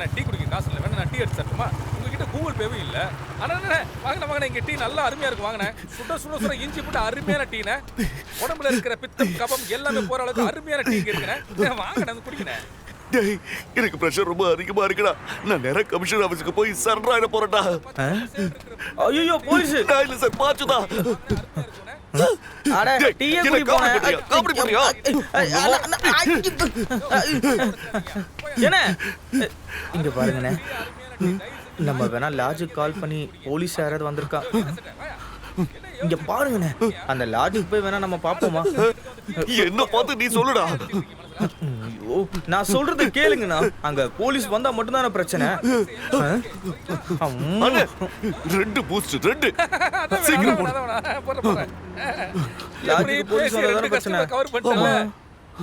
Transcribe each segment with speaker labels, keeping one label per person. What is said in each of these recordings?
Speaker 1: நான் டீ குடிக்க காசு இல்லை வேணா நான் டீ எடுத்து தரட்டுமா? உங்ககிட்ட கூகுள் பேவும் இல்லை. ஆனால் வாங்கினேன் இங்கே டீ நல்லா அருமையாக இருக்கும் வாங்கினேன். சுட இஞ்சி போட்டு அருமையான டீனே. உடம்புல இருக்கிற பித்தம் கபம் எல்லாமே போகிற அளவுக்கு அருமையான டீ இருக்கிறேன். வாங்கினேன் குடிக்கிறேன்.
Speaker 2: டேய் எனக்கு பிரஷர் ரொம்ப அதிகமா இருக்குடா. நான் நேரா கமிஷனர் ஆபீஸ்க்கு போய் சரண்டர் ஆயிட போறேன்டா.
Speaker 3: ஐயோ போலீஸ்.
Speaker 2: இல்ல சார் பாச்சுடா.
Speaker 3: அட டீயே குடி போனே.
Speaker 2: காமெடி பண்ணியா?
Speaker 3: என்ன இங்க பாருங்கண்ணே, நம்ம வேணா லாட்ஜுக்கு கால் பண்ணி போலீஸ் யாராவது வந்திருக்கா இங்க பாருங்கண்ணே. அந்த லாட்ஜுக்கு போய் வேணா நம்ம பாப்போமா?
Speaker 2: என்ன பார்த்து நீ சொல்லுடா.
Speaker 3: ஐயோ நான் சொல்றது கேளுங்கண்ணா. அங்க போலீஸ் வந்தா மட்டும்தான பிரச்சனை.
Speaker 2: ரெண்டு பூஸ்ட் ரெண்டு சீக்கிரம்
Speaker 3: லாட்ஜுக்கு போலீஸ் வந்தாதான பிரச்சனை.
Speaker 1: கவர் பண்ணிட்டல.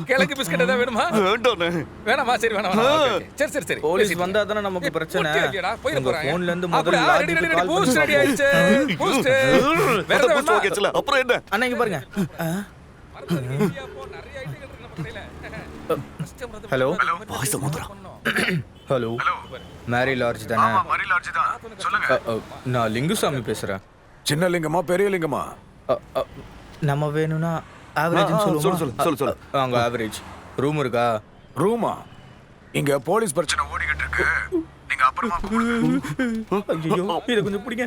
Speaker 1: கிழக்கு பிஸ்கட் ஏதாவது வேணுமா?
Speaker 2: வேண்டானே.
Speaker 1: வேணாமா? சரி வேணாம். சரி
Speaker 3: போலீஸ் வந்தாதான நமக்கு பிரச்சனை.
Speaker 1: போய் போறாங்க.
Speaker 3: போன்ல இருந்து முதல்ல லாட்ஜுக்கு கால்
Speaker 1: பூஸ்ட் ரெடி ஆயிடுச்சு. பூஸ்ட் வேற
Speaker 2: பூஸ்ட் ஓகேச்சல. அப்புறம் என்ன?
Speaker 3: அண்ணா இங்க பாருங்க. ஹலோ
Speaker 2: வாய்ஸ் மாத்துறா.
Speaker 3: ஹலோ மேரி லாட்ஜ் தானே?
Speaker 4: மேரி லாட்ஜ் தான். சொல்லுங்க.
Speaker 3: நான் லிங்குசாமி பேசுறேன்.
Speaker 4: சின்ன லிங்கமா பெரிய லிங்கமா?
Speaker 3: நம்ம வேணும்னா ஆவரேஜ் சொல்லுவோம்.
Speaker 2: சொல்லு.
Speaker 3: அங்க ஆவரேஜ் ரூம் இருக்கா?
Speaker 4: ரூமா? இங்க போலீஸ் பிரச்சனை ஓடிக்கிட்டு இருக்கு. நீங்க அப்புறமா
Speaker 3: ஐயோ இத கொஞ்சம் பிடிங்க.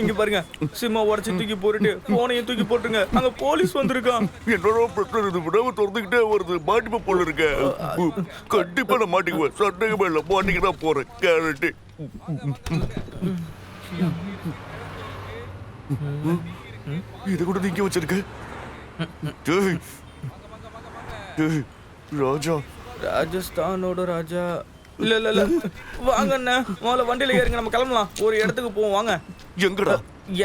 Speaker 3: இங்க பாருங்க, சிம்மா உடைச்சு தூக்கி போட்டுட்டு போனையும் தூக்கி போட்டுருங்க. அங்க போலீஸ் வந்திருக்கான்.
Speaker 2: என்னோட பிரச்சனை இது விடாம திறந்துக்கிட்டே வருது. மாட்டிப்ப போல இருக்க. கண்டிப்பா நான் மாட்டிக்குவேன். சந்தேகமே இல்லை. மாட்டிக்கு தான் போறேன். கேரட்டு இது கூட நீங்க வச்சிருக்க. ராஜா
Speaker 3: ராஜஸ்தானோட ராஜா. இல்ல வாங்க அண்ணா, முதல்ல வண்டியில ஏறுங்க, நம்ம கிளம்பலாம். ஒரு இடத்துக்கு போவோம் வாங்க.
Speaker 2: எங்கடா?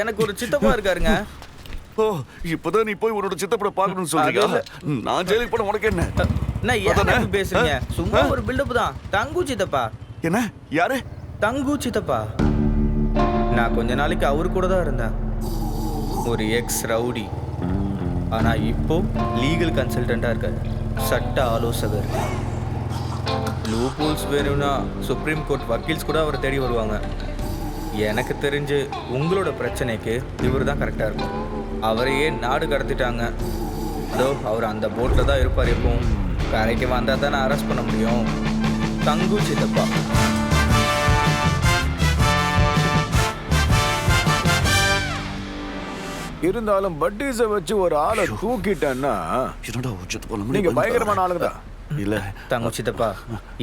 Speaker 3: எனக்கு ஒரு சித்தப்பா இருக்காருங்க.
Speaker 2: ஓ இப்பதான் நீ போய் உன்னோட சித்தப்பட பாக்கணும்னு சொல்றீங்க. நான் ஜெயிலுக்கு போன உனக்கு என்ன?
Speaker 3: நான் ஏன் பேசுறீங்க? சும்மா ஒரு பில்டப் தான். தங்கு சித்தப்பா.
Speaker 2: என்ன? யாரு?
Speaker 3: தங்கு சித்தப்பா. நான் கொஞ்ச நாளைக்கு அவரு கூட தான் இருந்தேன். ஒரு எக்ஸ் ரவுடி. ஆனா இப்போ லீகல் கன்சல்டண்டா இருக்காரு. சட்ட ஆலோசகர். லூபோல்ஸ் வேணும்னா சுப்ரீம் கோர்ட் வக்கீல்ஸ் கூட அவரை தேடி வருவாங்க. எனக்கு தெரிஞ்சு உங்களோட பிரச்சனைக்கு இவர் தான் கரெக்டாக இருக்கும். அவரையே நாடு கடத்திட்டாங்க. அதோ அவர் அந்த போட்டில் தான் இருப்பார். எப்பவும் கரைக்கு வந்தால் தான் நான் அரெஸ்ட் பண்ண முடியும். தங்கு சித்தப்பா.
Speaker 4: இருந்தாலும் பட்டீஸை வச்சு ஒரு ஆளை தூக்கிட்டேன்னா நீங்க பயங்கரமான ஆளுங்க தான்.
Speaker 2: இல்ல
Speaker 3: தங்கு சித்தப்பா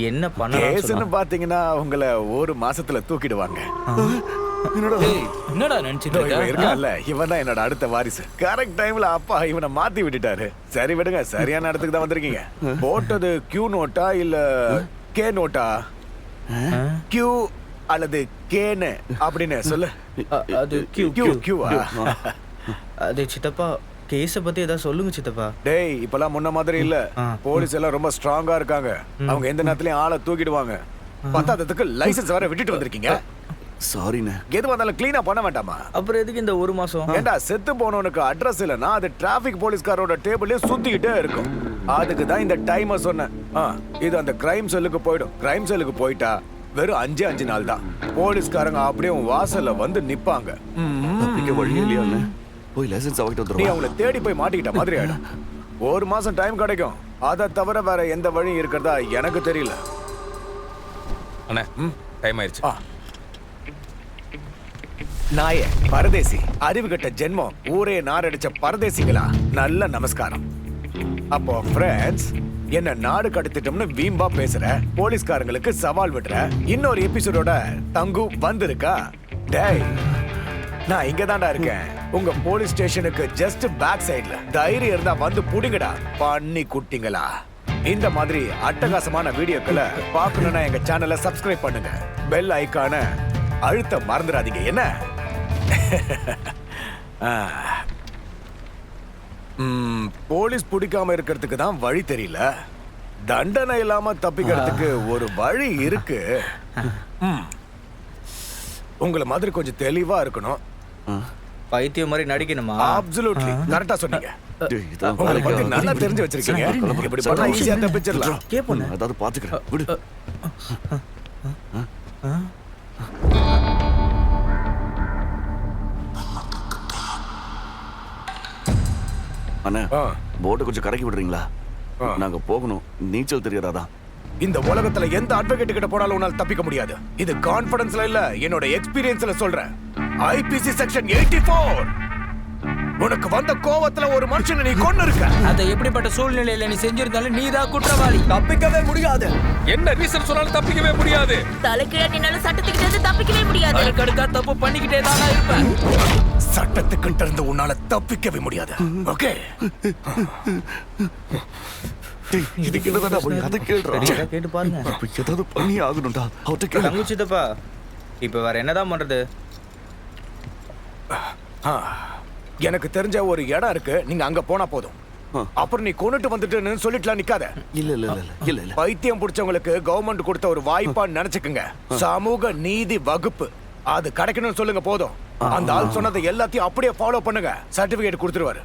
Speaker 3: என்ன
Speaker 4: பண்ண பாத்தீங்கன்னா உங்களை ஒரு மாசத்துல தூக்கிடுவாங்க.
Speaker 3: என்னடா நினைச்சிட்டு
Speaker 4: இருக்கான்ல, இவன் தான் என்னோட அடுத்த வாரிசு. கரெக்ட் டைம்ல அப்பா இவனை மாத்தி விட்டுட்டாரு. சரி விடுங்க, சரியான இடத்துக்கு தான் வந்திருக்கீங்க. போட்டது கியூ நோட்டா இல்ல கே நோட்டா? கியூ அல்லது கேன்னு அப்படின்னு சொல்லு.
Speaker 3: அது
Speaker 4: கியூவா?
Speaker 3: அது சித்தப்பா கேஸ பத்தி ஏதாவது சொல்லுங்க சித்தப்பா.
Speaker 4: டேய் இப்பெல்லாம் முன்ன மாதிரி இல்ல. போலீஸ் எல்லாம் ரொம்ப ஸ்ட்ராங்கா இருக்காங்க. அவங்க எந்த நேரத்துலயும் ஆளை தூக்கிடுவாங்க. பத்தாததுக்கு லைசன்ஸ் வர விட்டுட்டு வந்திருக்கீங்க.
Speaker 2: சாரிண்ணே.
Speaker 4: எது வந்தாலும் கிளீனா பண்ண வேண்டாமா?
Speaker 3: அப்புறம் எதுக்கு இந்த ஒரு மாசம்?
Speaker 4: ஏண்டா செத்து போனவனுக்கு அட்ரஸ் இல்லனா அது டிராபிக் போலீஸ்காரோட டேபிள்ல சுத்திக்கிட்டே இருக்கும். அதுக்கு தான் இந்த டைமர் சொன்னேன். இது அந்த கிரைம் செல்லுக்கு போய்டும். கிரைம் செல்லுக்கு போயிட்டா வெறும் 5 நாள் தான். போலீஸ்காரங்க அப்படியே வாசல்ல வந்து நிப்பாங்க.
Speaker 2: தப்பிக்க வழி இல்லையா? போய் லைசன்ஸ் வாங்கிட்டு வந்துரு.
Speaker 4: நீ அவங்கள தேடி போய் மாட்டிக்கிட்ட மாதிரி ஆயிடும். ஒரு மாசம் டைம் கிடைக்கும். அதை தவிர வேற எந்த வழியும் இருக்கிறதா எனக்கு தெரியல.
Speaker 1: அண்ணா டைம் ஆயிடுச்சு.
Speaker 4: நாயே பரதேசி, அறிவுகட்ட ஜென்மம், ஊரே நாரடிச்ச பரதேசிகளா, நல்ல நமஸ்காரம். அப்போ ஃப்ரெண்ட்ஸ், என்ன நாடு கடத்திட்டோம்னு வீம்பா பேசுற, போலீஸ்காரங்களுக்கு சவால் விடுற இன்னொரு எபிசோடோட தங்கு வந்திருக்கா? டேய் நான் இங்க தான்டா இருக்கேன். உங்க போலீஸ் ஸ்டேஷனுக்கு ஜஸ்ட் பேக் சைடுல. தைரியம் இருந்தா வந்து புடிங்கடா பண்ணி குட்டிங்களா. இந்த மாதிரி அட்டகாசமான வீடியோக்களை பார்க்கணும்னா எங்க சேனலை சப்ஸ்கிரைப் பண்ணுங்க. பெல் ஐகான அழுத்த மறந்துடாதீங்க. என்ன போலீஸ் பிடிக்காம இருக்கிறதுக்கு தான் வழி தெரியல. தண்டனை இல்லாம தப்பிக்கிறதுக்கு ஒரு வழி இருக்கு. உங்களை மாதிரி கொஞ்சம் தெளிவா இருக்கணும்.
Speaker 3: பைத்தியம் மாதிரி நடிக்கணுமா?
Speaker 4: அப்சல்யூட்லி கரெக்டா சொன்னீங்க. உங்களை பத்தி நல்லா தெரிஞ்சு வச்சிருக்கீங்க. இப்படி பண்ணா ஈஸியா தப்பிச்சிடலாம்.
Speaker 2: அதாவது பாத்துக்கிறேன் விடு. அண்ணா போட்டை கொஞ்சம் கரைக்கி விடுறீங்களா? நாங்க போகணும், நீச்சல் தெரியாதான்.
Speaker 4: இந்த உலகத்துல எந்த அட்வொகேட் கிட்ட போனாலும் உன்னால தப்பிக்க முடியாது. இது கான்ஃபிடன்ஸ்ல இல்ல, என்னோட எக்ஸ்பீரியன்ஸ்ல சொல்றேன். IBC section 84. உனக்கு வந்த கோவத்துல ஒரு மனுஷனை நீ கொன்னு இருக்க.
Speaker 5: அதை எப்படிப்பட்ட சூழ்நிலையில நீ செஞ்சிருந்தாலும் நீதான் குற்றவாளி. தப்பிக்கவே முடியாது.
Speaker 1: என்ன ரீசன் சொன்னாலும் தப்பிக்கவே முடியாது.
Speaker 6: தலைக்கீழ நின்னாலும் சட்டத்துக்கிட்ட இருந்து தப்பிக்கவே முடியாது.
Speaker 5: அடுக்கடுக்கா தப்பு பண்ணிக்கிட்டே தானா இருப்பேன்.
Speaker 4: சட்டத்துக்கிட்ட இருந்து உன்னால தப்பிக்கவே முடியாது. ஓகே,
Speaker 2: இதுக்கு என்னடா போய் அதை கேள்றா?
Speaker 3: சரியா கேட்டு பாருங்க.
Speaker 2: இப்ப ஏதாவது பண்ணி ஆகணும்டா. அவட்ட கேளு.
Speaker 3: தங்கு சித்தப்பா, இப்போ வேற என்னதான் பண்றது?
Speaker 4: எனக்கு தெரிஞ்ச ஒரு இடம் இருக்கு, நீங்க அங்க போனா போதும். அப்புறம் நீ கொண்டுட்டு வந்துட்டு சொல்லிட்டுலாம் நிக்காத.
Speaker 2: இல்ல
Speaker 4: பைத்தியம் பிடிச்சவங்களுக்கு கவர்மெண்ட் கொடுத்த ஒரு வாய்ப்பான்னு நினைச்சுக்குங்க. சமூக நீதி வகுப்பு அது கிடைக்கணும்னு சொல்லுங்க போதும். அந்த ஆள் சொன்னதை எல்லாத்தையும் அப்படியே ஃபாலோ பண்ணுங்க, சர்டிபிகேட் கொடுத்துருவாரு.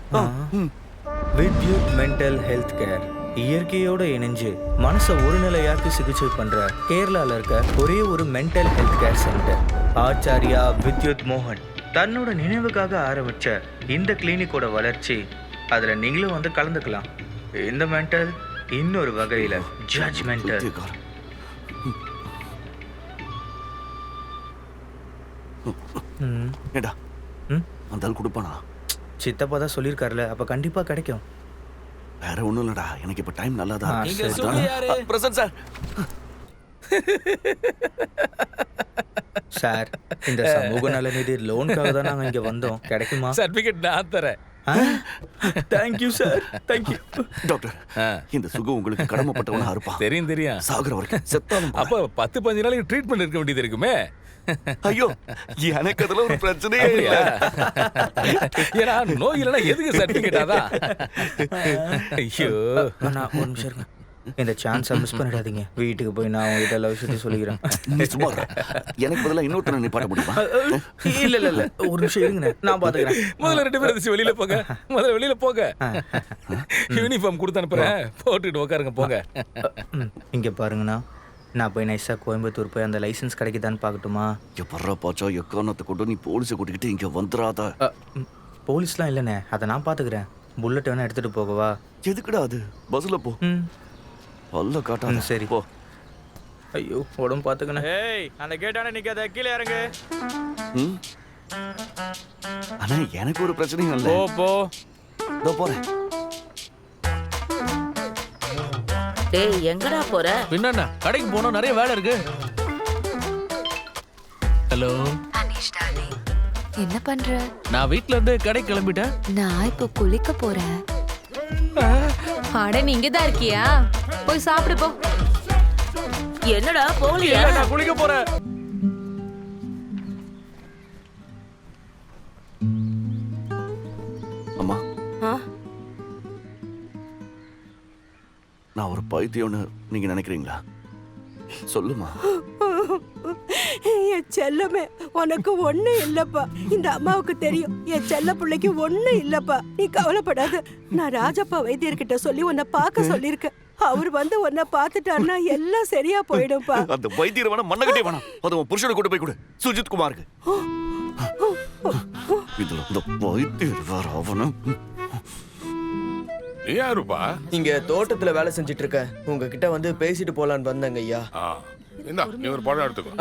Speaker 3: வித்யுத் மென்டல் ஹெல்த் கேர் இயற்கையோட இணைஞ்சு மனசை ஒருநிலையாக்கி சிகிச்சை பண்ற கேரளால இருக்க ஒரே ஒரு mental health care centre. Acharya Vidyut மோகன் தன்னோட நினைவுக்காக ஆரம்பிச்ச இந்த கிளினிக்கோட வளர்ச்சி, அதுல நீங்களும் வந்து கலந்துக்கலாம். இந்த மென்டல் இன்னொரு வகையில ஜட்ஜ்மெண்டல்.
Speaker 2: ஏடா அந்த ஆள் கொடுப்பானா?
Speaker 3: சித்தப்பா தான் சொல்லியிருக்காருல, அப்ப கண்டிப்பா கிடைக்கும்.
Speaker 2: வேற ஒண்ணும் இல்லடா, எனக்கு இப்ப டைம் நல்லா தான்
Speaker 5: நீங்க சொல்லு யாரு?
Speaker 2: Present sir.
Speaker 3: சார், இந்த சமூக நலநிதி லோனுக்காக தான் நாங்க இங்க வந்தோம். கிடைக்குமா?
Speaker 1: சர்டிபிகேட் நான் தரேன்.
Speaker 3: Thank you sir, thank you.
Speaker 2: டாக்டர், இந்த சுகம் உங்களுக்கு கடமைப்பட்டவனா இருப்பா.
Speaker 1: தெரியும்
Speaker 2: சாகுற வரைக்கும் செத்தாலும்
Speaker 1: அப்ப 10-15 நாளைக்கு ட்ரீட்மெண்ட் இருக்க வேண்டியது இருக்குமே.
Speaker 2: ஐயோ, எனக்கு அதுல ஒரு பிரச்சனையே இல்ல.
Speaker 1: ஏன்னா நோய் இல்லைன்னா எதுக்கு சர்டிபிகேட்? அதான். ஐயோ,
Speaker 3: நான் ஒரு நிமிஷம் இருங்க. இந்த சான்ஸை மிஸ் பண்ணிடாதீங்க. வீட்டுக்கு போய் நான் உங்ககிட்ட லவ் விஷயத்தை சொல்லிக்கிறேன்.
Speaker 2: நீ சும்மா இரு. எனக்கு பதிலா இன்னொருத்தனை நிப்பாட்ட முடியுமா?
Speaker 3: இல்ல ஒரு நிமிஷம் இருங்க, நான் பாத்துக்கிறேன்.
Speaker 1: முதல்ல 2 பேரும் வெளியில போங்க. முதல்ல வெளியில போங்க. யூனிஃபார்ம் கொடுத்து அனுப்புறேன், போட்டுட்டு உட்காருங்க போங்க.
Speaker 3: இங்க பாருங்கண்ணா, நான் போய் நைஸா கோயம்புத்தூர் போய் அந்த லைசன்ஸ் கிடைக்குதான்னு பார்க்கட்டுமா?
Speaker 2: எப்பறா பாச்சா, எக்காரணத்தை கொண்டு நீ போலீஸை கூட்டிக்கிட்டு இங்க வந்துடாத.
Speaker 3: போலீஸ்லாம் இல்லைண்ணே, அதை நான் பார்த்துக்கிறேன். புல்லட் வேணா எடுத்துட்டு போகவா?
Speaker 2: எதுக்குடா அது? பஸ்ல போ. பல்ல காட்டாத.
Speaker 3: சரி
Speaker 2: போ.
Speaker 3: ஐயோ, உடம்பு பார்த்துக்கண்ணே.
Speaker 5: ஏய், அந்த கேட்டானே நிக்காத, கீழே இறங்கு.
Speaker 2: ஆனா எனக்கு ஒரு பிரச்சனையும் இல்ல.
Speaker 1: போ.
Speaker 2: இதோ போறேன்.
Speaker 6: டேய், எங்கடா போற?
Speaker 7: பின்ன கடைக்கு போனோம், நிறைய வேலை இருக்கு. ஹலோ
Speaker 8: என்ன பண்ற?
Speaker 7: நான் வீட்ல இருந்து கடைக்கு கிளம்பிட்டேன்.
Speaker 8: நான் இப்போ குளிக்க போறேன். அட, நீ இங்கதான் இருக்கியா? போய் சாப்பிடு போ.
Speaker 6: என்னடா போலியா?
Speaker 1: நான் குளிக்க போறேன்.
Speaker 2: அம்மா, நான் ஒரு பைத்தியம்னு நீங்க நினைக்கிறீங்களா? சொல்லுமா.
Speaker 9: என் செல்லமே, உனக்கு ஒண்ணு இல்லப்பா. இந்த அம்மாவுக்கு தெரியும் என் செல்ல பிள்ளைக்கு ஒண்ணு இல்லப்பா. நீ கவலைப்படாத. நான் ராஜப்பா வைத்தியர்கிட்ட சொல்லி உன்னை பார்க்க சொல்லிருக்கேன். அவர் வந்து உன்னை பார்த்துட்டாருன்னா எல்லாம் சரியா போயிடும்பா.
Speaker 2: அந்த வைத்தியர் வேணா, மண்ணகட்டே வேணாம். அது உன் புருஷனை கொண்டு போய் கொடு, சுஜித் குமாருக்கு. இதுல இந்த வைத்தியர் வேற அவனும்.
Speaker 10: யாருப்பா?
Speaker 5: இங்க தோட்டத்துல வேலை செஞ்சிட்டு இருக்க, உங்ககிட்ட வந்து பேசிட்டு போலான்னு வந்தேங்க ஐயா.
Speaker 10: இந்தா, நீ ஒரு படம் எடுத்துக்கோ.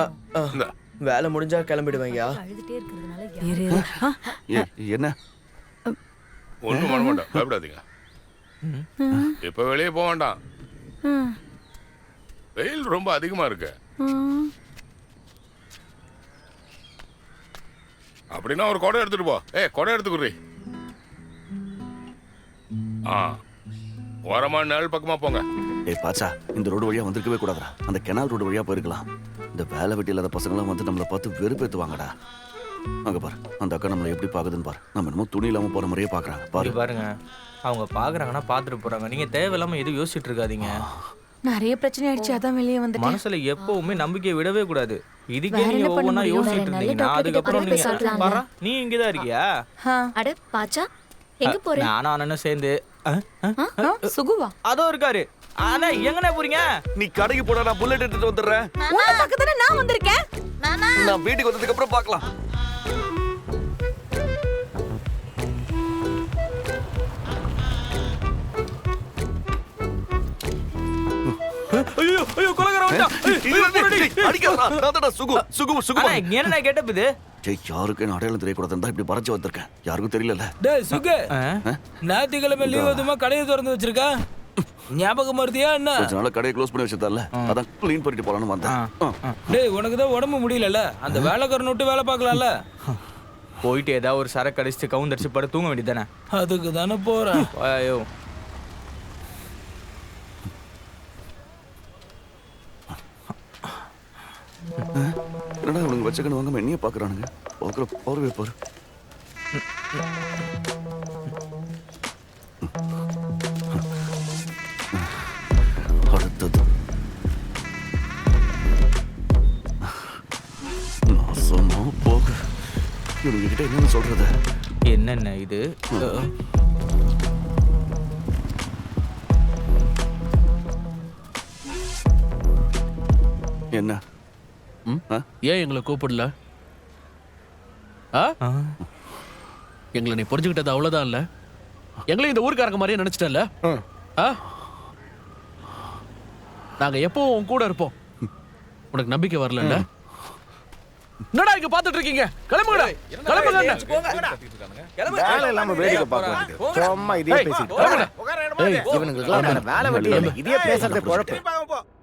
Speaker 10: இந்தா.
Speaker 5: வேலை முடிஞ்சா கிளம்பிடுவேன் ஐயா.
Speaker 2: என்ன?
Speaker 10: ஒண்ணும் பண்ண மாட்டோம், பயப்படாதீங்க. இப்ப வெளியே போக வேண்டாம், வெயில் ரொம்ப அதிகமா இருக்கு. அப்படின்னா ஒரு குடம் எடுத்துட்டு போ. குடம் எடுத்துக்குறீ. ஓரமா நாள் பக்கமா போங்க.
Speaker 2: பாச்சா, இந்த ரோடு வழியா வந்திருக்கவே கூடாதுடா. அந்த கெனால் ரோடு வழியா போயிருக்கலாம். இந்த வேலை வெட்டி இல்லாத பசங்களாம் வந்து நம்மளை பார்த்து வெறுப்பேத்துவாங்கடா. அங்க பாரு, அந்த அக்கா நம்மளை எப்படி பாக்குதுன்னு பாரு. நம்ம என்னமோ துணி இல்லாம போற மாதிரியே பாக்குறாங்க.
Speaker 3: பாருங்க, அவங்க பாக்குறாங்கன்னா பாத்துட்டு போறாங்க. நீங்க தேவையில்லாம எதுவும் யோசிச்சுட்டு இருக்காதீங்க.
Speaker 8: நிறைய பிரச்சனை ஆயிடுச்சு, அதான் வெளியே வந்துட்டேன்.
Speaker 3: மனசுல எப்பவுமே நம்பிக்கையை விடவே கூடாது. இதுக்கே நீங்க ஒவ்வொன்னா யோசிச்சுட்டு இருந்தீங்கன்னா அதுக்கப்புறம் நீங்க பாரா, நீ இங்கதான் இருக்கியா?
Speaker 8: அட பாச்சா, எங்க போற?
Speaker 3: நானும் அண்ணனும் சேர்ந்து
Speaker 8: சுகுவா
Speaker 3: அதோ இருக்காரு. அண்ணா எங்கண்ணா போறீங்க?
Speaker 2: நீ கடைக்கு போடா, நான் புல்லட் எடுத்துட்டு வந்துடுறேன்.
Speaker 8: உன்னை பக்கத்துல நான் வந்திருக்கேன்.
Speaker 2: நான் வீட்டுக்கு வந்ததுக்கு அப்புறம் பார்க்கலாம்.
Speaker 3: ஐயோ ஐயோ கொலகார
Speaker 2: அடிக்காதடா. நான்தான்டா சுகு.
Speaker 3: அண்ணா என்னண்ணா கெட்டப் இது?
Speaker 2: யாருக்கும் என்ன அடையாளம் தெரியக்கூடாதுன்னு இப்படி பறச்சு வந்திருக்கேன். யாருக்கும் தெரியல.
Speaker 7: டேய் சுகு, ஞாயிற்றுக்கிழமை லீவ் அதுமா கடையை திறந்து வச்சிருக்கா? ஞாபகம் மருதியா என்ன?
Speaker 2: கொஞ்ச நாள் கடையை க்ளோஸ் பண்ணி வச்சிருந்தால, அதான் க்ளீன் பண்ணிட்டு போலான்னு வந்தேன்.
Speaker 7: டேய் உனக்கு தான் உடம்பு முடியலல்ல, அந்த வேலைக்காரன் விட்டு வேலை பார்க்கலாம்ல.
Speaker 3: போயிட்டு ஏதாவது ஒரு சரக்கு அடிச்சு கவுந்தடிச்சு பட தூங்க வேண்டியதானே?
Speaker 7: அதுக்கு தானே போறேன்.
Speaker 3: ஐயோ
Speaker 2: என்னடா உனக்கு வச்சக்கன்னு வாங்காம என்னைய பாக்குறானுங்க. பாக்குற பார்வை பாரு. அடுத்தது நாசமா போக. இவங்க கிட்ட என்னன்னு சொல்றது?
Speaker 3: என்னென்ன இது?
Speaker 2: என்ன?
Speaker 7: ஏன் எங்களை கூப்பிடல? எங்களை நீ புரிஞ்சுக்கிட்டது அவ்வளவுதான் இல்ல? எங்களையும் இந்த ஊருக்காரங்க மாதிரியே நினைச்சிட்டல? நாங்க எப்பவும் உன் கூட இருப்போம். உனக்கு நம்பிக்கை வரல? என்னடா இங்க பாத்துட்டு இருக்கீங்க? கிளம்புங்கடா.
Speaker 4: வேலை இல்லாம வேடிக்கை பார்க்கறது. சும்மா இதே பேசிட்டு. இவனுங்களுக்கு வேலை வெட்டி இல்லை. இதே பேசுறதே குழப்பம்.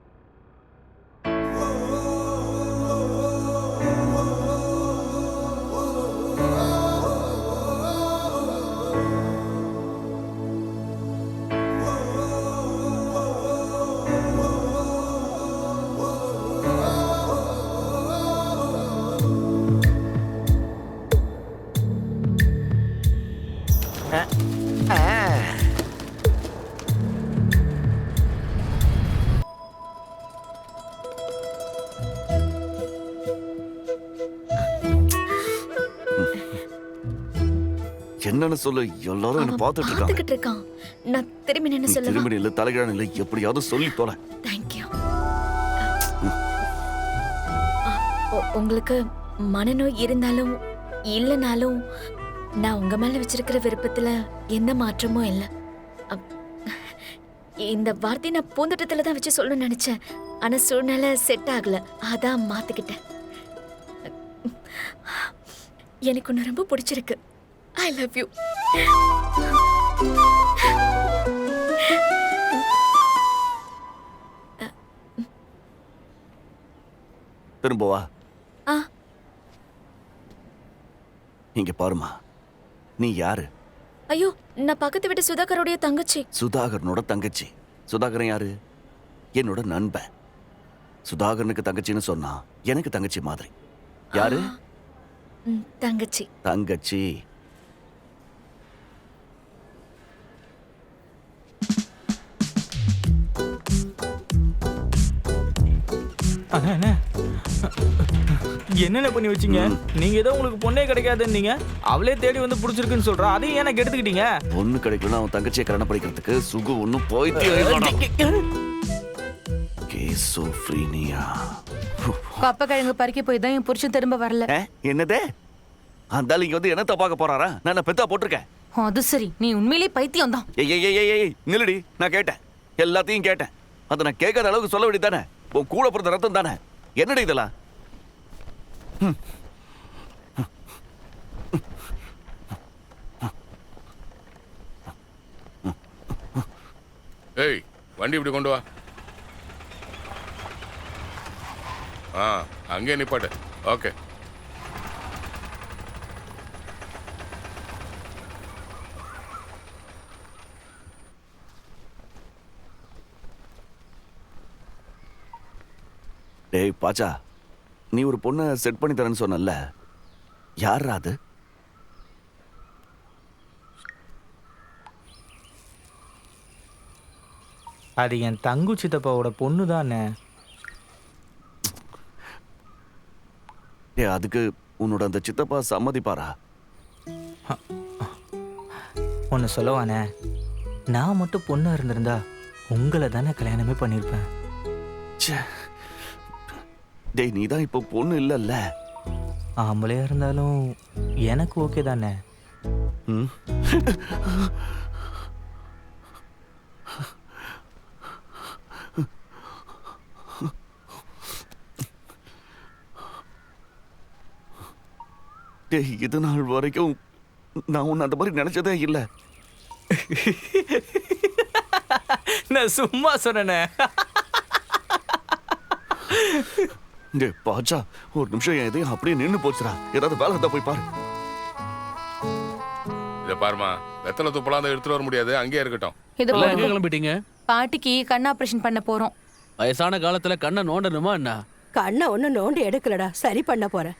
Speaker 2: என்னன்னு சொல்லு. எல்லாரும் என்ன பாத்துட்டு இருக்காங்க.
Speaker 8: நான் திரும்பி நின்னு சொல்லுவேன்.
Speaker 2: திரும்பி இல்ல, தலைகீழ இல்ல, எப்படியாவது சொல்லி தொலை.
Speaker 8: Thank you. உங்களுக்கு மனநோய் இருந்தாலும் இல்லைனாலும் நான் உங்க மேல வச்சிருக்கிற விருப்பத்துல எந்த மாற்றமும் இல்லை. இந்த வார்த்தையை நான் பூந்தோட்டத்துல தான் வச்சு சொல்லணும்னு நினைச்சேன். ஆனா சூழ்நிலை செட் ஆகல, அதான் மாத்திக்கிட்டேன். எனக்கு ஒன்று ரொம்ப பிடிச்சிருக்கு. I love you.
Speaker 2: திரும்ப வா. இங்க பாருமா, நீ யாரு?
Speaker 8: ஐயோ, நான் பக்கத்து வீட்டு சுதாகரோடைய தங்கச்சி.
Speaker 2: சுதாகரனோட தங்கச்சி? சுதாகரன் யாரு? என்னோட நண்பன். சுதாகரனுக்கு தங்கச்சின்னு சொன்னா எனக்கு தங்கச்சி மாதிரி. யாரு?
Speaker 8: தங்கச்சி.
Speaker 2: தங்கச்சி.
Speaker 3: என்னென்ன பண்ணி வச்சீங்க? நீங்க ஏதோ உங்களுக்கு பொண்ணே கிடைக்காதுன்னீங்க, அவளே தேடி வந்து புடிச்சிருக்குன்னு சொல்றா. அதையும் எனக்கு எடுத்துக்கிட்டீங்க.
Speaker 2: பொண்ணு கிடைக்கல, அவன் தங்கச்சியை கல்யாணம் படிக்கிறதுக்கு சுகு ஒன்னும் போயிட்டு.
Speaker 8: கப்ப கிழங்கு பறிக்க போய் தான் என் புருஷன் திரும்ப வரல.
Speaker 2: என்னதே? அந்த இங்க வந்து என்ன தப்பாக்க போறாரா? நான் பெத்தா போட்டிருக்கேன்.
Speaker 8: அது சரி, நீ உண்மையிலேயே பைத்தியம் தான்.
Speaker 2: ஏய் நில்லுடி, நான் கேட்டேன், எல்லாத்தையும் கேட்டேன். அதை நான் கேட்காத அளவுக்கு சொல்ல வேண்டியதானே? உன் கூட பிறந்த ரத்தம் தானே. என்னடி இதெல்லாம்?
Speaker 10: ஏய், வண்டி இப்படி கொண்டு வா. அங்கே நிப்பாட்டு. ஓகே.
Speaker 2: டேய் பாச்சா, நீ ஒரு பொண்ணை செட் பண்ணி தரேன்னு சொன்னல, யாரா அது?
Speaker 3: அது என் தங்கு சித்தப்பாவோட பொண்ணு தானே.
Speaker 2: அதுக்கு உன்னோட அந்த சித்தப்பா சம்மதிப்பாரா?
Speaker 3: ஒன்று சொல்லவானே, நான் மட்டும் பொண்ணா இருந்திருந்தா உங்களை தானே கல்யாணமே பண்ணியிருப்பேன்.
Speaker 2: ச்சே. டேய் நீ தான் இப்போ பொண்ணு இல்லைல்ல.
Speaker 3: ஆம்பளையாக இருந்தாலும் எனக்கு ஓகே தானே.
Speaker 2: ம் டேய் இது நாள் வரைக்கும் நான் உன்னை அந்த மாதிரி நினைச்சதே இல்லை.
Speaker 3: நான் சும்மா சொன்னேனே.
Speaker 2: டேய் பாச்சா ஒரு நிமிஷம் என் இதையும் அப்படியே நின்று போச்சுடா. ஏதாவது வேலை இருந்தா போய் பாரு.
Speaker 10: இதை பாருமா, வெத்தலை துப்பலாம் எடுத்துட்டு வர முடியாது, அங்கேயே இருக்கட்டும்.
Speaker 8: இது
Speaker 7: எல்லாம் எங்க கிளம்பிட்டீங்க?
Speaker 8: பாட்டிக்கு கண் ஆபரேஷன் பண்ண போறோம்.
Speaker 7: வயசான காலத்துல கண்ணை நோண்டணுமா என்ன?
Speaker 9: கண்ணை ஒண்ணு நோண்டி எடுக்கலடா, சரி பண்ண போறேன்.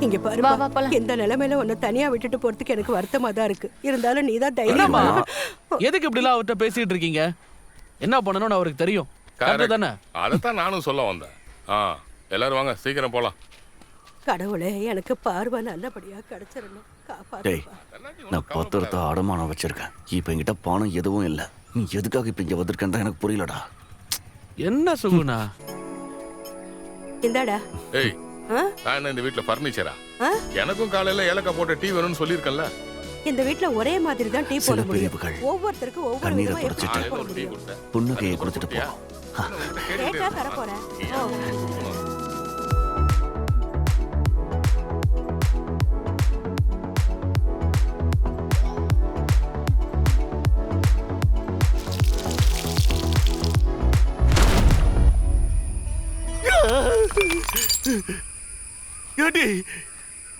Speaker 9: இங்க பாரு,
Speaker 8: வா, வா, போலாம்.
Speaker 9: இந்த நிலைமையில உன்னை தனியா விட்டுட்டு போறதுக்கு எனக்கு வருத்தமா தான் இருக்கு. இருந்தாலும் நீதான்
Speaker 7: என்னம்மா
Speaker 9: தைரியமா.
Speaker 7: எதுக்கு இப்படி எல்லாம் அவர்கிட்ட பேசிட்டு இருக்கீங்க? என்ன பண்ணணும்னு அவருக்கு தெரியும். கரெக்ட் தானே?
Speaker 10: அதைத்தான் நானும் சொல்ல வந்தேன். எல்லாரும் வாங்க, சீக்கிரம் போலாம்.
Speaker 9: கடவுளே, எனக்கு பார்வை நல்லபடியா கிடைச்சிடணும்.
Speaker 2: டேய்
Speaker 9: காப்பாத்து.
Speaker 2: நான் பத்திரத்தை அடமானம் வச்சிருக்கேன். இப்போ என்கிட்ட பணம் எதுவும் இல்லை. நீ எதுக்காக இப்போ இங்கே வந்திருக்கேன்னு தான் எனக்கு புரியலடா.
Speaker 7: என்ன சுகுணா?
Speaker 9: இந்தாடா.
Speaker 10: ஏய்,
Speaker 9: ஆ?
Speaker 10: நான் என்ன இந்த வீட்டுல பர்னிச்சரா?
Speaker 9: ஆ?
Speaker 10: எனக்கும் காலையில ஏலக்காய் போட்ட டீ வேணும்னு சொல்லியிருக்கேன்ல.
Speaker 9: இந்த வீட்ல ஒரே மாதிரி தான் டீ
Speaker 2: சில
Speaker 9: போட முடியும்.
Speaker 2: பிரிவுகள்
Speaker 9: ஒவ்வொருத்தருக்கும் ஒவ்வொரு
Speaker 2: கண்ணீரை
Speaker 9: விதமா எப்படி
Speaker 2: துடைச்சிட்டு
Speaker 9: டீ போட
Speaker 10: டீ
Speaker 9: முடியும்.
Speaker 10: கொடுத்தேன்.
Speaker 2: புன்னகையை கொடுத்துட்டு போ.
Speaker 9: கேட்டா தர போறேன். ஓ.
Speaker 2: ஏடி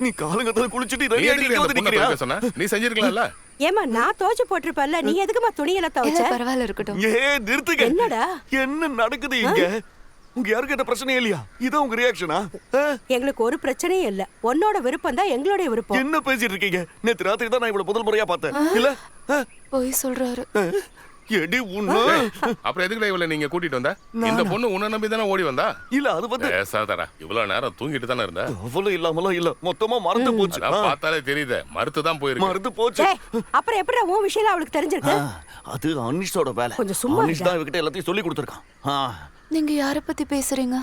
Speaker 2: நீ காலங்கத்துல குளிச்சிட்டு
Speaker 10: நீ
Speaker 2: ரெடி
Speaker 10: எதுக்கு
Speaker 2: ஆயிட்டு
Speaker 10: அந்த
Speaker 2: வந்து
Speaker 10: பொண்ணை
Speaker 2: நிக்கிறியா?
Speaker 10: துவைக்க சொன்ன? நீ செஞ்சிருக்கலாம்ல.
Speaker 9: ஏமா நான் துவைச்சு போட்டிருப்பேன்ல, நீ எதுக்குமா துணியெல்லாம் துவைச்ச?
Speaker 8: பரவாயில்ல இருக்கட்டும்.
Speaker 2: நிறுத்துங்க.
Speaker 9: என்னடா?
Speaker 2: என்ன நடக்குது இங்க? உங்க யாருக்கு என்ன பிரச்சனை இல்லையா? இதான் உங்க ரியாக்ஷனா?
Speaker 9: எங்களுக்கு ஒரு பிரச்சனையும் இல்ல. உன்னோட விருப்பம் தான் எங்களுடைய விருப்பம்.
Speaker 2: என்ன பேசிட்டு இருக்கீங்க? நேத்து ராத்திரி தான் நான் இவ்வளவு முதல் முறையா பார்த்தேன். இல்ல
Speaker 8: போய் சொல்றாரு.
Speaker 2: எடி உன்ன
Speaker 10: அப்புறம் எதுக்குடா இவளை நீங்க கூட்டிட்டு வந்த? இந்த பொண்ணு உன்னை நம்பி தானே ஓடி வந்தா.
Speaker 2: இல்ல அது வந்து
Speaker 10: பேசாதடா, இவ்வளவு நேரம் தூங்கிட்டு தானே இருந்த.
Speaker 2: அவ்வளவு இல்லாமலாம் இல்ல, மொத்தமா மறந்து போச்சு.
Speaker 10: அதான் பார்த்தாலே தெரியுது, மறுத்து தான் போயிருக்கு.
Speaker 2: மறந்து போச்சு.
Speaker 9: ஏய், அப்புறம் எப்படி உன் விஷயம் அவளுக்கு தெரிஞ்சிருக்கு?
Speaker 2: அது அனிஷோட வேலை.
Speaker 9: கொஞ்சம் சும்மா
Speaker 2: அனிஷ் தான் இவகிட்ட எல்லாத்தையும் சொல்லி கொடுத்துருக்கான்.
Speaker 8: நீங்க யார பத்தி பேசுறீங்க?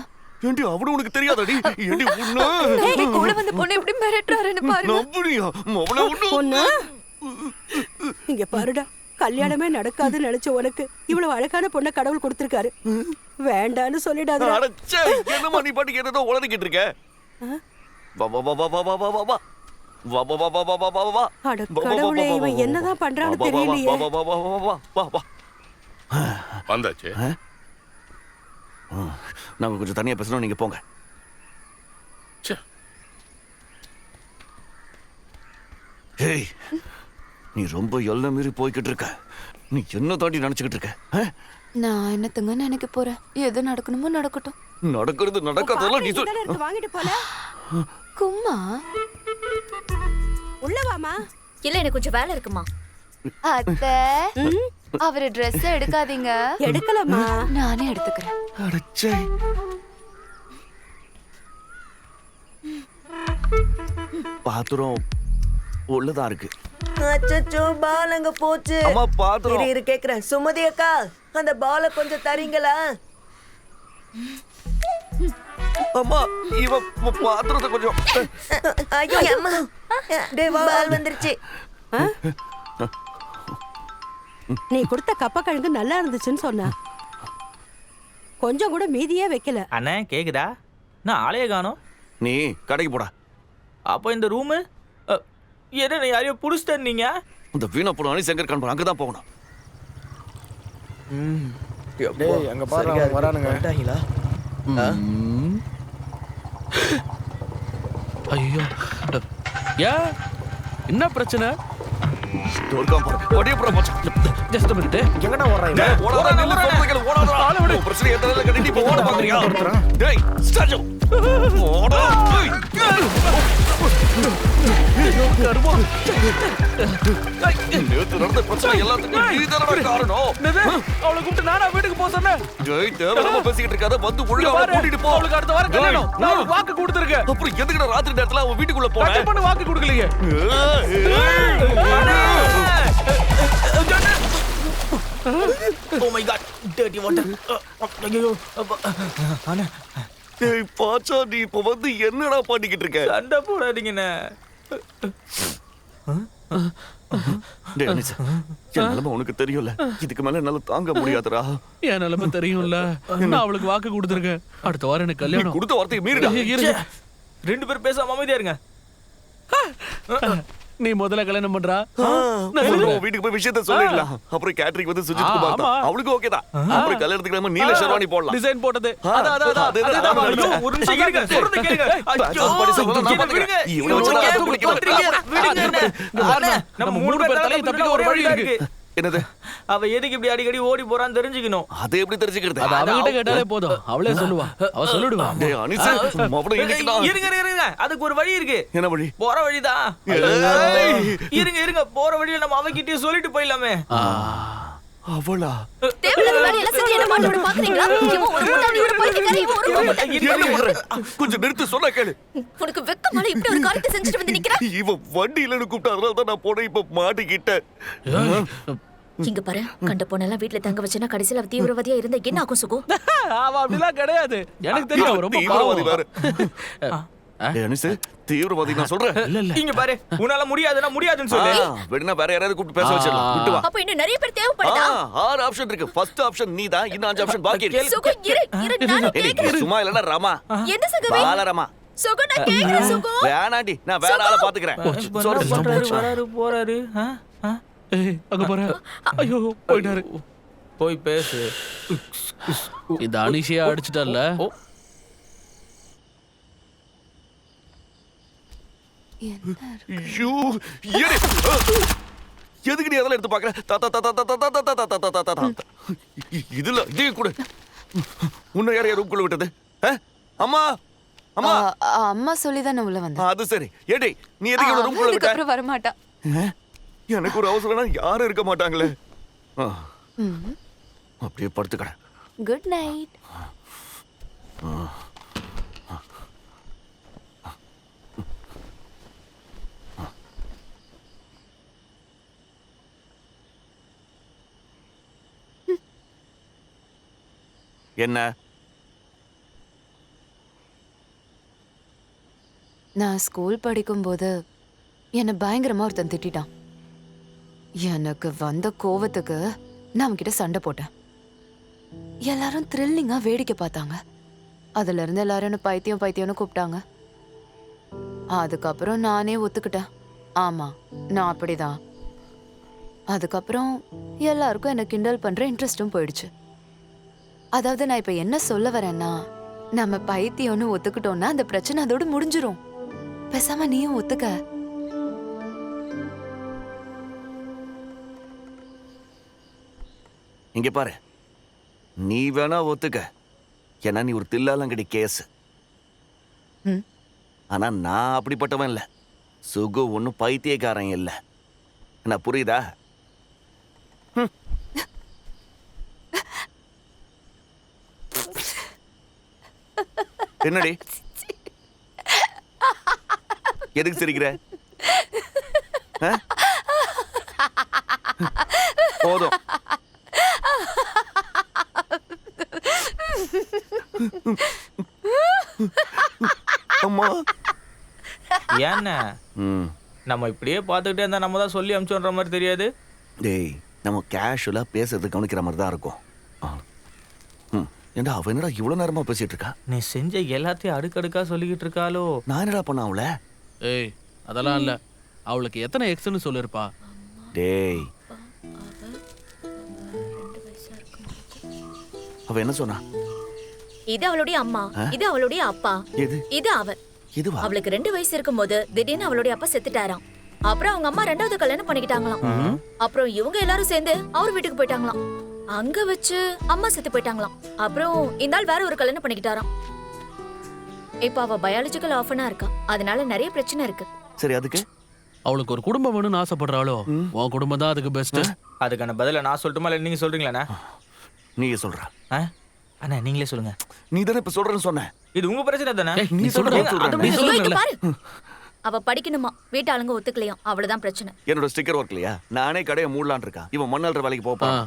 Speaker 2: ஏண்டி அவனு உனக்கு தெரியாதடி? ஏண்டி உன்ன
Speaker 8: கூட வந்து பொண்ணு எப்படி மிரட்டுறாருன்னு பாருங்க.
Speaker 2: நம்புறியா? அவளை
Speaker 9: பொண்ணு இங்க பாருடா, கல்யாணமே நடக்காதுன்னு நினைச்ச உனக்கு இவ்வளவு அழகான பொண்ணை கடவுள் கொடுத்திருக்காரு. வேண்டான்னு சொல்லிடாத.
Speaker 2: அடச்சே, என்னம்மா நீ பாட்டுக்கு ஏதோ உளறிக்கிட்டு இருக்க? வா வா வா வா வா வா வா வா வா வா வா வா வா வா வா வா.
Speaker 9: அட கடவுளே, இவன் என்னதான் பண்றான்னு தெரியலையே.
Speaker 2: வா வா வா வா வா வா வா வா.
Speaker 10: வந்தாச்சு.
Speaker 2: நாங்க கொஞ்சம் தனியா பேசணும், நீங்க போங்க.
Speaker 10: ச்சே.
Speaker 2: ஏய், நீ ரொம்ப எல்லை மீறி போய்கிட்டு இருக்க. நீ என்ன தாண்டி நினைச்சுக்கிட்டு இருக்க?
Speaker 8: நான் என்னத்துங்க நினைக்க போறேன்? எது நடக்கணுமோ நடக்கட்டும்.
Speaker 2: நடக்கிறது நடக்காதெல்லாம் நீ
Speaker 9: பாட்டி இங்கதானே இருக்கு, வாங்கிட்டு போல.
Speaker 8: கும்மா
Speaker 9: உள்ள வாமா.
Speaker 6: இல்ல எனக்கு கொஞ்சம் வேலை இருக்குமா.
Speaker 8: அத்தை, அவரு Dress எடுக்காதீங்க.
Speaker 9: எடுக்கலாமா?
Speaker 8: நானே எடுத்துக்கிறேன்.
Speaker 2: அடச்சே. பாத்திரம் உள்ளதா இருக்கு.
Speaker 11: அச்சச்சோ, பால் அங்க போச்சு.
Speaker 2: அம்மா பாத்திரம்.
Speaker 11: இரு கேக்குறேன். சுமதி அக்கா, அந்த பாலை கொஞ்சம் தரீங்களா?
Speaker 2: அம்மா இவ பாத்திரத்தை கொஞ்சம்.
Speaker 11: ஐயோ அம்மா, பால் வந்துருச்சு.
Speaker 9: நீ கொடுத்த கப்பக்கிழங்கு நல்லா இருந்துச்சுன்னு சொன்னா, கொஞ்சம் கூட மீதியே வைக்கல.
Speaker 3: அண்ணே கேக்குதா? நான் ஆளையே காணோம்.
Speaker 2: நீ கடைக்கு போடா.
Speaker 3: அப்போ இந்த ரூமு என்ன யாரையோ புடிச்சிட்டேன் நீங்க?
Speaker 2: இந்த வீணா போன சங்கர் கான் அங்கதான் போகணும்.
Speaker 5: டேய் அங்க பாரு, அவங்க வரானுங்க. வந்துட்டாங்களா?
Speaker 7: ஐயோ, ஏன் என்ன பிரச்சனை? Just minute.
Speaker 5: எங்கடா ஓடுறாங்க?
Speaker 2: ஓடாத நில்லு, சொல்றதுக்கு ஓடாத. ஆளை விடு. பிரச்சனை எத்தனை கட்டிட்டு இப்ப ஓட பாக்குறியா? டேய் ஸ்டார்ட். ஓட. நேத்து நடந்த பிரச்சனை எல்லாத்துக்கும் நீ தானடா காரணம்.
Speaker 7: அவளை கூப்பிட்டு நானா வீட்டுக்கு போக சொன்னேன்.
Speaker 2: ஏய், தேவையில்லாம பேசிக்கிட்டு இருக்காத, வந்து ஒழுங்கா அவளை கூட்டிட்டு போ.
Speaker 7: அவளுக்கு அடுத்த வாரம் கல்யாணம். நான் அவளுக்கு வாக்கு கொடுத்திருக்கேன்.
Speaker 2: அப்புறம் எதுக்குடா ராத்திரி நேரத்துல அவன் வீட்டுக்குள்ள போன?
Speaker 7: கட்டி பண்ண வாக்கு கொடுக்கலையே.
Speaker 3: Oh my god, dirty water. ஐயோ அண்ணா,
Speaker 2: ஏய் பாச்சா, நீ இப்ப வந்து என்னடா பண்ணிக்கிட்டு இருக்க?
Speaker 3: சண்டை போடாதீங்கண்ணே.
Speaker 2: டேய் அனிஸ், என் நிலைமை உனக்கு தெரியும்ல, இதுக்கு மேல என்னால தாங்க முடியாதுடா.
Speaker 7: என் நிலைமை தெரியும்ல, நான் அவளுக்கு வாக்கு கொடுத்திருக்கேன். அடுத்த வாரம் எனக்கு
Speaker 2: நீ
Speaker 7: கல்யாணம்.
Speaker 2: கொடுத்த வார்த்தையை மீறிடா.
Speaker 7: இருங்க.
Speaker 3: 2 பேரும் பேசாம அமைதியா இருங்க.
Speaker 7: நீ முதல்ல கல்யாணம் பண்றா.
Speaker 2: முதல்ல உன் வீட்டுக்கு போய் விஷயத்த சொல்லிடலாம். அப்புறம் கேட்டரிங் வந்து சுஜித் குமார் தான். அவளுக்கு ஓகே தான். அப்புறம் கல்யாணத்துக்கு நம்ம நீல ஷெர்வானி போடலாம்.
Speaker 7: டிசைன் போட்டது.
Speaker 2: அதுதான்.
Speaker 3: ஐயோ, ஒரு நிமிஷம் இருங்க, சொல்றத கேளுங்க. ஐயோ, விடுங்க.
Speaker 2: இவனை வச்சு நான்
Speaker 3: ஏன்
Speaker 2: பிடிக்க
Speaker 3: விடுங்க. அண்ணே, நம்ம 3 பேர் தலையை தப்பிக்க ஒரு வழி இருக்கு.
Speaker 2: என்னது?
Speaker 3: அவ எதுக்கு இப்படி அடிக்கடி ஓடி போறான்னு தெரிஞ்சுக்கணும்.
Speaker 2: அதை எப்படி தெரிஞ்சுக்கிறது?
Speaker 7: அது அவகிட்ட கேட்டாலே போதும், அவளே சொல்லுவா. அவ சொல்லிடுவா.
Speaker 2: டேய் அனிஸ், மவன இன்னைக்கு நான்
Speaker 3: இருங்க, அதுக்கு ஒரு வழி இருக்கு.
Speaker 2: என்ன வழி?
Speaker 3: போற வழிதான். இருங்க, போற வழியில நம்ம அவகிட்டயே சொல்லிட்டு போயிடலாமே.
Speaker 2: அவளா?
Speaker 6: தேவையில்லாத வேலையெல்லாம் செஞ்சு என்ன மாட்ட விட பாக்குறீங்களா? இவன் ஒரு முட்டாள், இவன் போயிட்டுக்காரு, இவன் ஒரு முட்டாள்.
Speaker 2: கொஞ்சம் நிறுத்து, சொன்னா கேளு.
Speaker 6: உனக்கு வெக்கமால இப்படி ஒரு காரியத்தை செஞ்சுட்டு வந்து நிக்கிற?
Speaker 2: இவன் வண்டியில கூப்பிட்டு அதனால தான் நான் போனேன். இப்ப மாட்டிக்கிட்டேன்.
Speaker 6: இங்க பாரு, கண்ட பொண்ணெல்லாம் வீட்டுல தங்க வச்சுனா கடைசியில அவ தீவிரவாதியா இருந்தா என்ன ஆகும் சுகு?
Speaker 7: அவ அப்படிலாம் கிடையாது. எனக்கு தெரியும், அவ ரொம்ப
Speaker 2: தீவிரவாதி
Speaker 7: பாவம்.
Speaker 2: வேற. டேய் அனிஸ், தீவிரவாதி நான் சொல்றேன்.
Speaker 7: இல்ல இல்ல.
Speaker 3: இங்க பாரு, உன்னால முடியாதுன்னா முடியாதுன்னு சொல்லு.
Speaker 2: வெடினா வேற யாராவது கூப்பிட்டு பேச வச்சிடலாம். விட்டு வா.
Speaker 6: அப்ப இன்னும் நிறைய பேர் தேவைப்படுதா?
Speaker 2: 6 ஆப்ஷன் இருக்கு. ஃபர்ஸ்ட் ஆப்ஷன் நீ தான். இன்னும் 5 ஆப்ஷன் பாக்கி இருக்கு.
Speaker 6: சுகு, இரு நானே
Speaker 2: ஏய்,
Speaker 6: கேக்குறேன்.
Speaker 2: சும்மா இல்லனா ரமா.
Speaker 6: என்ன சகவே?
Speaker 2: பாலரமா.
Speaker 6: சுகு, நான் கேக்குறேன் சுகு.
Speaker 2: வேணாண்டி, நான் வேற ஆளை பாத்துக்கிறேன்.
Speaker 3: வராரு.
Speaker 7: ஏய், அங்க பாரு. ஐயோ, போயிட்டாரு.
Speaker 3: போய் பேசு.
Speaker 7: இந்த அனிஷியா அடிச்சிட்டல்ல.
Speaker 2: ஐயோ, ஏடி. எதுக்கு நீ அதெல்லாம் எடுத்து பாக்குற? இதுல இதே கூட உன்னை யார் ரூம்குள்ள விட்டது? அம்மா, அம்மா.
Speaker 8: அம்மா சொல்லிதான் உள்ள வந்தேன்.
Speaker 2: அது சரி. ஏடி, நீ எதுக்கு இவளை ரூம்குள்ள விட்ட?
Speaker 8: அப்புறம் வர மாட்டா.
Speaker 2: எனக்கு ஒரு அவசரம்னா யாரும் இருக்க மாட்டாங்களே. அப்படியே படுத்துக்கட.
Speaker 8: Good night.
Speaker 2: என்ன?
Speaker 8: நான் ஸ்கூல் படிக்கும்போது என்னை பயங்கரமா ஒருத்தன் திட்டான். எனக்கு வந்த கோவத்துக்கு நான் அவன்கிட்ட சண்டை போட்டேன். எல்லாரும் த்ரில்லிங்கா வேடிக்கை பார்த்தாங்க. அதுல இருந்து எல்லாரும் என்ன பைத்தியம்னு கூப்பிட்டாங்க. அதுக்கப்புறம் நானே ஒத்துக்கிட்டேன். ஆமா, நான் அப்படிதான். அதுக்கப்புறம் எல்லாருக்கும் என்ன கிண்டல் பண்ற இன்ட்ரெஸ்டும் போயிடுச்சு. அதாவது நான் இப்ப என்ன சொல்ல வரேன்னா, நம்ம பைத்தியம்னு ஒத்துக்கிட்டோம்னா அந்த பிரச்சனை அதோட முடிஞ்சிரும். பேசாம நீயும் ஒத்துக்க.
Speaker 2: இங்க பாரு, நீ வேணா ஒத்துக்க. ஏன்னா நீ ஒரு தில்லாலங்கடி கேஸ். ஆனா நான் அப்படிப்பட்டவன் இல்ல. சுகு ஒன்னும் பைத்தியக்காரன் இல்ல. என்ன புரியுதா? என்னடி, எதுக்கு சிரிக்கிற? போதும். அம்மா,
Speaker 3: ஏன்ன நம்ம இப்படியே பார்த்துக்கிட்டே இருந்தா நம்ம தான் சொல்லி அனுப்பிச்சோன்ற மாதிரி தெரியாது.
Speaker 2: டேய், நம்ம கேஷுவலா பேசுறது கவனிக்கிற மாதிரி தான் இருக்கும். ஏண்டா அவ என்னடா இவ்வளவு நேரமா பேசிட்டு இருக்கா?
Speaker 3: நீ செஞ்ச எல்லாத்தையும் அடுக்கடுக்கா சொல்லிக்கிட்டு இருக்காளோ.
Speaker 2: நான் என்னடா பண்ண அவள?
Speaker 7: ஏய், அதெல்லாம் இல்ல. அவளுக்கு எத்தனை எக்ஸ்னு சொல்லிருப்பா?
Speaker 2: டேய், அவ என்ன சொன்னா?
Speaker 6: இது அவளுடைய அம்மா, இது அவளுடைய அப்பா, இது அவ.
Speaker 2: இதுவா?
Speaker 6: அவளுக்கு 2 வயசு இருக்கும்போது திடீர்னு அவளுடைய அப்பா செத்துட்டாராம். அப்புறம் அவங்க அம்மா 2வது கல்யாணம் பண்ணிக்கிட்டாங்களாம். அப்புறம் இவங்க எல்லாரும் சேர்ந்து அவர் வீட்டுக்கு போயிட்டாங்களாம். அங்க வச்சு அம்மா செத்து போயிட்டாங்களாம். அப்புறம் இந்த ஆள் வேற ஒரு கல்யாணம் பண்ணிக்கிட்டாராம். இப்ப அவ பயாலஜிக்கல் ஆஃபனா இருக்கா, அதனால நிறைய பிரச்சனை இருக்கு.
Speaker 2: சரி அதுக்கு
Speaker 7: அவளுக்கு ஒரு குடும்பம் வேணும்னு ஆசைப்படுறாளோ, உன் குடும்பம் தான் அதுக்கு பெஸ்ட்.
Speaker 3: அதுக்கான பதில நான் சொல்லட்டுமா இல்லை நீங்கள் சொல்கிறீங்களாண்ணா?
Speaker 2: நீயே சொல்ற.
Speaker 3: அண்ணா நீங்களே சொல்லுங்க.
Speaker 2: நீ தானே இப்ப சொல்றேன்னு சொன்ன.
Speaker 3: இது உங்க பிரச்சனை தானே?
Speaker 2: நீ சொல்ற.
Speaker 7: நீ
Speaker 6: ஐயோ,
Speaker 7: சொல்லுங்க.
Speaker 6: இங்க பாரு. அவ படிக்கணுமா, வீட்டு ஆளுங்க ஒத்துக்கலையாம், அவ்வளவுதான் பிரச்சனை.
Speaker 2: என்னோட ஸ்டிக்கர் ஒர்க்லையா? நானே கடையை மூடலான் இருக்கா. இவன் மண்ணல்ற வேலைக்கு போப்பான்.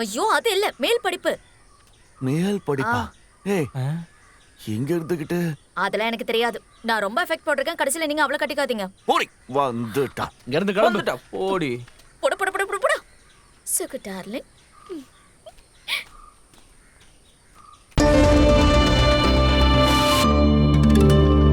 Speaker 6: ஐயோ அது இல்ல, மேல் படிப்பு.
Speaker 2: மேல் படிப்பா? ஏய் எங்க இருந்துகிட்டு?
Speaker 6: அதெல்லாம் எனக்கு தெரியாது. நான் ரொம்ப எஃபெக்ட் போட்டிருக்கேன். கடைசியில நீங்க அவளை கட்டிக்காதீங்க.
Speaker 2: போடி வந்துட்டா.
Speaker 7: இங்க இருந்து கிளம்பு.
Speaker 3: ஓடி
Speaker 6: போட போட போட போட போட. சுகு டார்லிங்.